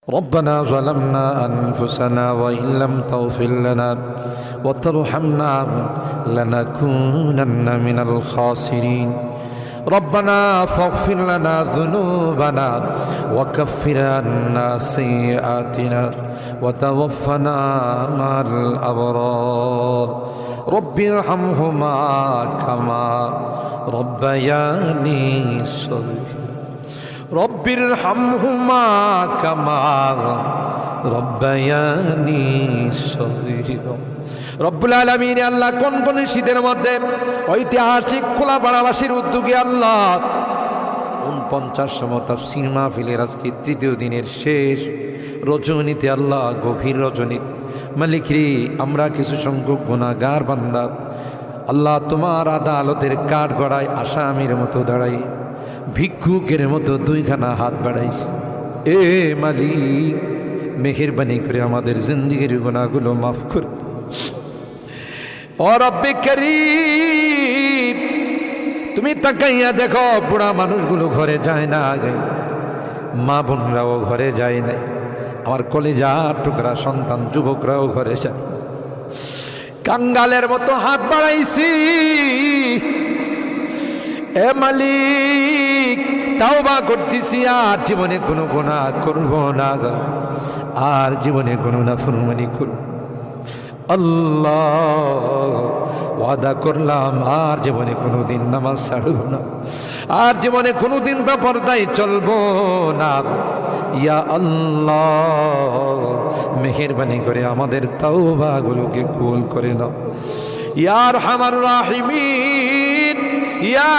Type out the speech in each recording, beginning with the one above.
ربنا ظلمنا أنفسنا وإن لم تغفر لنا وترحمنا لنكونن من الخاسرين ربنا فاغفر لنا ذنوبنا وكفر عنا سيئاتنا وتوفنا مع الأبرار رب ارحمهما كما ربياني صغيرا رب ارحمهما كما ربياني صغيرا রব্বুল আলামিন আল্লাহ কোন কোন শীতের মধ্যে ঐতিহাসিক খোলাপাড়াবাসীর উদ্যোগে আল্লাহ 49তম তাফসীর মাহফিলের আজকে তৃতীয় দিনের শেষ রজনীতে আল্লাহ গভীর রজনীতে মালিক রে আমরা কিছু সংখ্যক গুনাহগার বান্দা আল্লাহ তোমার আদালতের কাঠগড়ায় আসামির মতো দাঁড়াই ভিক্ষুকের মতো দুইখানা হাত বাড়াইছি এ মালিক মেহেরবানি করে আমাদের জিন্দেগির গুনাহগুলো মাফ কর ও রব্বে করিম তুমি তাকাইয়া দেখো বুড়া মানুষগুলো ঘরে যায় না আগে মা বোনরাও ঘরে যায় নাই আমার কলিজার টুকরা সন্তান যুবকরাও ঘরে যায় কাঙ্গালের মতো হাত বাড়াইছি এ মালিক তাওবা করতেছি আর জীবনে কোনো গুনাহ করব না আর জীবনে কোনো নাফরমানি করব আল্লাহ ওয়াদা করলাম আর জীবনে কোনোদিন নামাজ ছাড়ব না আর জীবনে কোনোদিন বেপরদায় চলবো না ইয়া আল্লাহ মেহেরবানি করে আমাদের তাওবাগুলোকে কবুল করে নাও ইয়া আরহামার রাহিমিন ইয়া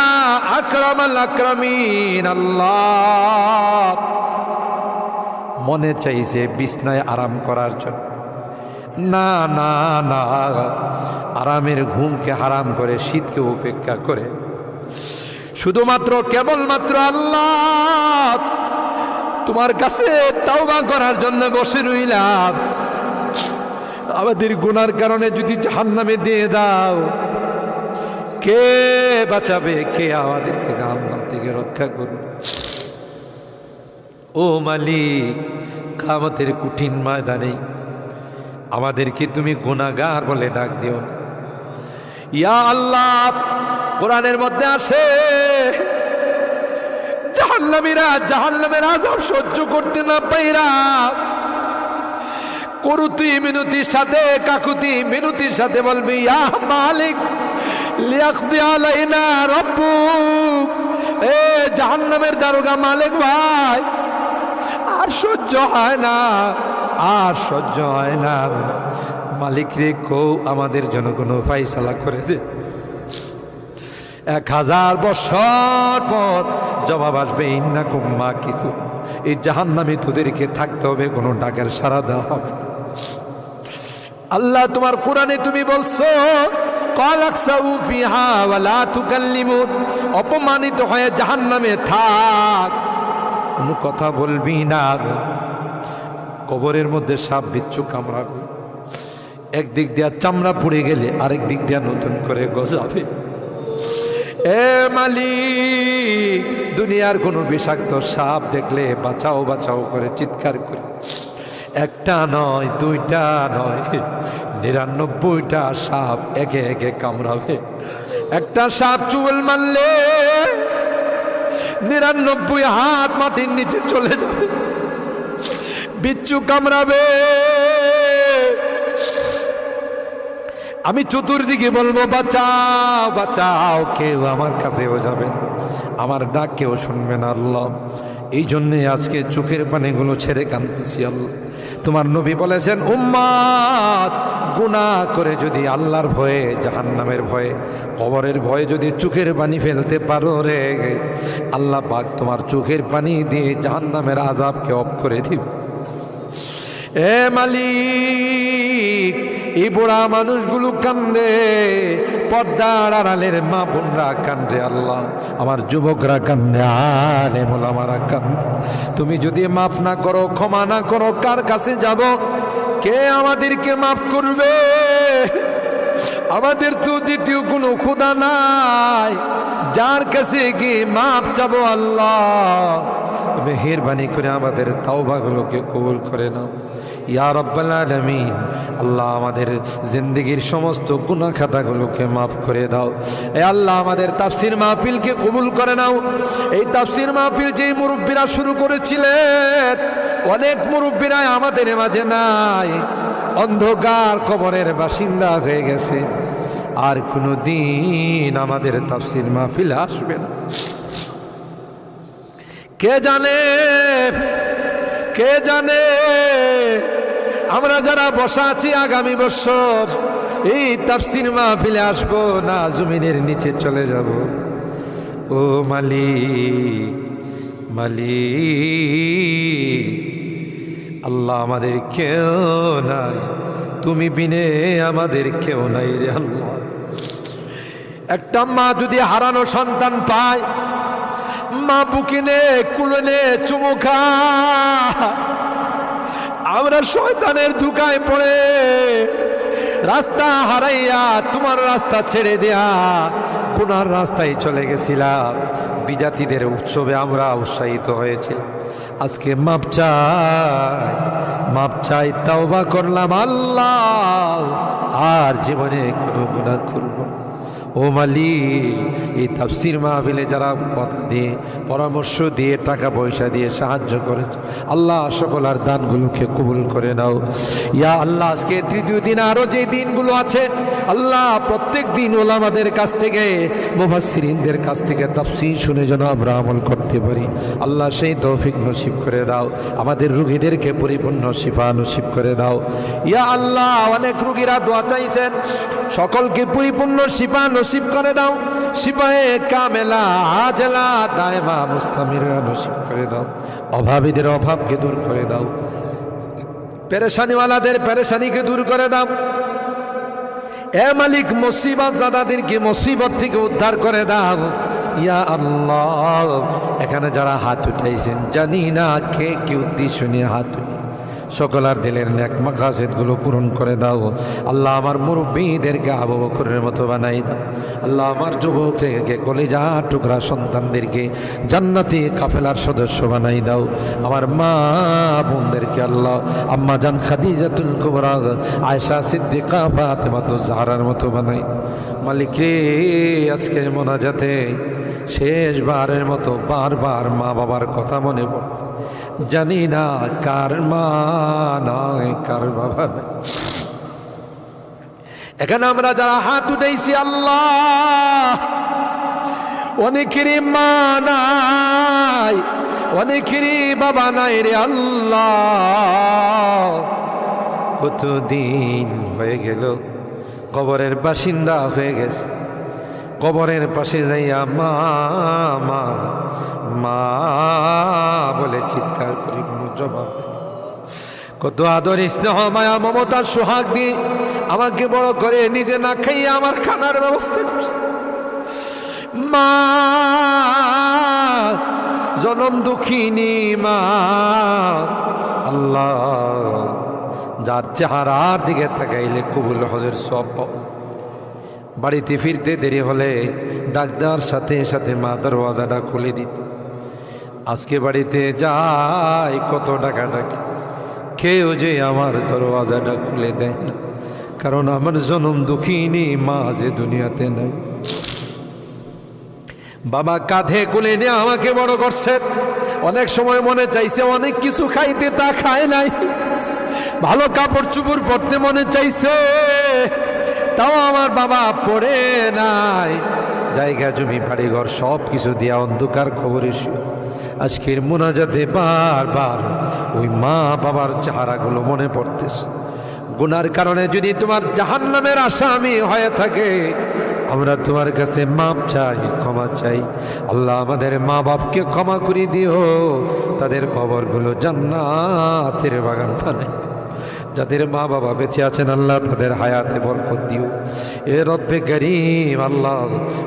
আকরামাল আকরামিন আল্লাহ মনে চাইছে বিছনায় আরাম করার জন্য না না না আরামের ঘুমকে হারাম করে শীতকে উপেক্ষা করে শুধুমাত্র কেবলমাত্র আল্লাহ তোমার কাছে তাওবা করার জন্য বসে রইলাম আমাদের গুনার কারণে যদি জাহান্নামে দিয়ে দাও কে বাঁচাবে কে আমাদেরকে জাহান্নাম থেকে রক্ষা করবে ও মালিক কিয়ামতের কঠিন ময়দানে আমাদেরকে তুমি গুনাহগার বলে ডাক দিও না ইয়া আল্লাহ কোরআনের মধ্যে আছে জাহান্নামীরা জাহান্নামের আযাব সহ্য করতে না পাইরা করুতি মিনতির সাথে কাকুতি মিনতির সাথে বলবি ইয়া মালিক লিয়াকদি আলাইনা রাব্বুক এ জাহান্নামের দারোগা মালিক ভাই আর সহ্য হয় না আর সহ্য হয় না মালিক রে কো আমাদের জন্য কোনো ফায়সালা করে দে 1000 বছর পর জবাব আসবে ইন্নাকুম মাকিসুন এই জাহান্নামে তোদেরকে থাকতে হবে কোনো ডাকের সাড়া দেওয়া হবে আল্লাহ তোমার কোরআনে তুমি বলছো কালাকসাউ ফিহা ওয়ালা তুকাল্লিমুন অপমানিত হয়ে জাহান্নামে থাক কোনো কথা বলবি না কবরের মধ্যে সাপ বিচ্ছু কামড়াবে একদিক দিয়া চামড়া পুড়ে গেলে আরেক দিক দিয়া নতুন করে গজাবে এ মালিক দুনিয়ার কোনো বিষাক্ত সাপ দেখলে বাঁচাও বাঁচাও করে চিৎকার করে একটা নয় দুইটা নয় 99টা সাপ একে একে কামড়াবে একটা সাপ চুল মারলে 99 হাত মাটির নিচে চলে যাবে বিচ্ছু কামড়াবে আমি চতুর্দিকে বলবো বাঁচাও বাঁচাও কেউ আমার কাছেও যাবে আমার ডাক কেউ শুনবে না আল্লাহ এই জন্যে আজকে চোখের পানিগুলো ছেড়ে কাঁদতেছি আল্লাহ তোমার নবী বলেছেন উম্মাত গুনাহ করে যদি আল্লাহর ভয়ে জাহান্নামের ভয়ে কবরের ভয়ে যদি চোখের পানি ফেলতে পারো রে আল্লাহ পাক তোমার চোখের পানি দিয়ে জাহান্নামের আযাবকে অফ করে দিবে এ মালিক এই বুড়া মানুষগুলো কান্দে পর্দার আড়ালের মা বোনরা কান্দে আল্লাহ আমার যুবকরা কান্দে আলেম ওলামারা কান্দে তুমি যদি মাফ না করো ক্ষমা না করো কার কাছে যাব কে আমাদেরকে মাফ করবে আমাদের তো দ্বিতীয় কোনো খোদা নাই যার কাছে গিয়ে মাফ চাবো আল্লাহ মেহেরবানি করে আমাদের তাওবাগুলোকে কবুল করে নাও ইয়া রাব্বাল আলামিন। আল্লাহ আমাদের জিন্দেগির সমস্ত গুনাহ খাতাগুলোকে মাফ করে দাও। এ আল্লাহ আমাদের তাফসীর মাহফিলকে কবুল করে নাও। এই তাফসীর মাহফিল যে মুরব্বীরা শুরু করেছিলেন, অনেক মুরব্বীরা আমাদের মাঝে নাই, অন্ধকার কবরের বাসিন্দা হয়ে গেছে, আর কোনো দিন আমাদের তাফসীর মাহফিল আসবে না। কে জানে, কে জানে আমরা যারা বসা আছি আগামী বছর এই তাফসীর মাহফিলে আসবো না জমিনের নিচে চলে যাব। ও মালিক, মালিক আল্লাহ আমাদের কেউ নাই, তুমি বিনে আমাদের কেউ নাই রে আল্লাহ। একটা মা যদি হারানো সন্তান পায়, মা বুকে নে কুলে নে চুমু খা, আমরা শয়তানের ধোঁকায় পড়ে রাস্তা হারাইয়া তোমার রাস্তা ছেড়ে দেয়া গুনার রাস্তায় চলে গেছিলাম। বিজাতিদের উৎসবে আমরা উৎসাহিত হয়েছিলাম, আজকে মাপ চাই, মাপ চাই, তাওবা করলাম আল্লাহ, আর জীবনে কোনো গুনাহ করব না। ও মালিক, এই তাফসীর মাহফিলে যারা কথা দিয়ে পরামর্শ দিয়ে টাকা পয়সা দিয়ে সাহায্য করেছে আল্লাহ সকল আর দানগুলোকে কবুল করে নাও ইয়া আল্লাহ। আজকে তৃতীয় দিন, আরও যে দিনগুলো আছে আল্লাহ, প্রত্যেক দিন ওলামাদের কাছ থেকে মুফাসসিরিনদের কাছ থেকে তাফসীর শুনে যেন আমরা আমল করতে পারি আল্লাহ, সেই তৌফিক নসিব করে দাও। আমাদের রোগীদেরকে পরিপূর্ণ শিফা নসিব করে দাও ইয়া আল্লাহ। অনেক রোগীরা দোয়া চাইছেন, সকলকে পরিপূর্ণ শিফা নসিব করে দাও, শিফায়ে কামেলা আজলা দায়মা মুস্তামিরা নসিব করে দাও। অভাবীদের অভাবকে দূর করে দাও, পেরেশানিওয়ালাদের পেরেশানিকে দূর করে দাও। এ মালিক, মুসিবত জাদাদেরকে মুসিবত থেকে উদ্ধার করে দাও ইয়া আল্লাহ। এখানে যারা হাত উঠাইছেন জানি না কে কি উদ্দেশ্য নিয়ে হাত উঠে, সকলার দিলের নেক মাকাসিদগুলো পূরণ করে দাও আল্লাহ। আমার মুরব্বীদেরকে আবু বকরের মতো বানাই দাও আল্লাহ। আমার যুবককে কলিজা টুকরা সন্তানদেরকে জান্নাতি কাফেলার সদস্য বানাই দাও। আমার মা বোনদেরকে আল্লাহ আম্মা জান খাদিজাতুল কুবরা, আয়েশা সিদ্দিকা, ফাতেমাতুজ জাহরার মতো বানাই। মালিক রে, আজকের মোনাজাতে শেষবারের মতো বারবার মা বাবার কথা মনে পড়ে, জানি না কার মা নাই কার বাবা নাই। এখানে আমরা যারা হাত উঠাইছি আল্লাহ, অনেকেরই মা নাই, অনেকেরই বাবা নাই রে আল্লাহ। কতদিন হয়ে গেল কবরের বাসিন্দা হয়ে গেছে, কবরের পাশে যাইয়া মা মা মা বলে চিৎকার করি, কোনো জবাব দেয়। কত আদর স্নেহ মায়া মমতার সোহাগ দিয়ে আমাকে বড় করে নিজে না খাইয়া আমার খানার ব্যবস্থা করছে। মা জনম দুঃখিনী মা আল্লাহ, যার চেহারার দিকে তাকাইলে কবুল হজের সব পাওয়া যায়। বাড়িতে ফিরতে দেরি হলে ডাক্তার সাথে সাথে মা দরওয়াজাটা খুলে দিত। আজকে বাড়িতে যাই কত টাকা ডাকি, কেউ যে আমার দরওয়াজাটা খুলে দেয় না, কারণ আমার জনম দুঃখিনী মা যে দুনিয়াতে নাই। বাবা কাঁধে কোলে নিয়ে আমাকে বড় করছে, অনেক সময় মনে চাইছে অনেক কিছু খাইতে, তা খায় নাই। ভালো কাপড় চুপড় পরতে মনে চাইছে, তাও আমার বাবা পড়ে নাই। জায়গা জমি বাড়িঘর সব কিছু দিয়া অন্ধকার খবরে আজকের মোনাজাতে বারবার ওই মা বাবার চেহারাগুলো মনে পড়তেছে। গুনার কারণে যদি তোমার জাহান্নামের আসামি হয়ে থাকে, আমরা তোমার কাছে মাপ চাই, ক্ষমা চাই আল্লাহ। আমাদের মা বাপকে ক্ষমা করে দিও, তাদের কবরগুলো জান্নাতের বাগান বানাই দিও। যাদের মা বাবা বেঁচে আছেন আল্লাহ তাদের হায়াতে বরকত দিও। এ রব্বে করিম আল্লাহ,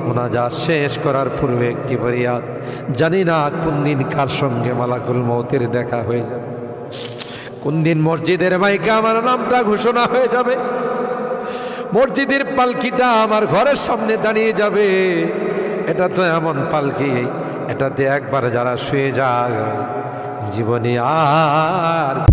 মুনাজাত শেষ করার পূর্বে একটি ফরিয়াদ, জানি না কোন দিন কার সঙ্গে মালাকুল মউতের দেখা হয়ে যাবে, কোন দিন মসজিদের মাইকে আমার নামটা ঘোষণা হয়ে যাবে, মসজিদের পালকিটা আমার ঘরের সামনে দাঁড়িয়ে যাবে। এটা তো এমন পালকি, এটাতে একবার যারা শুয়ে যায় জীবনে আর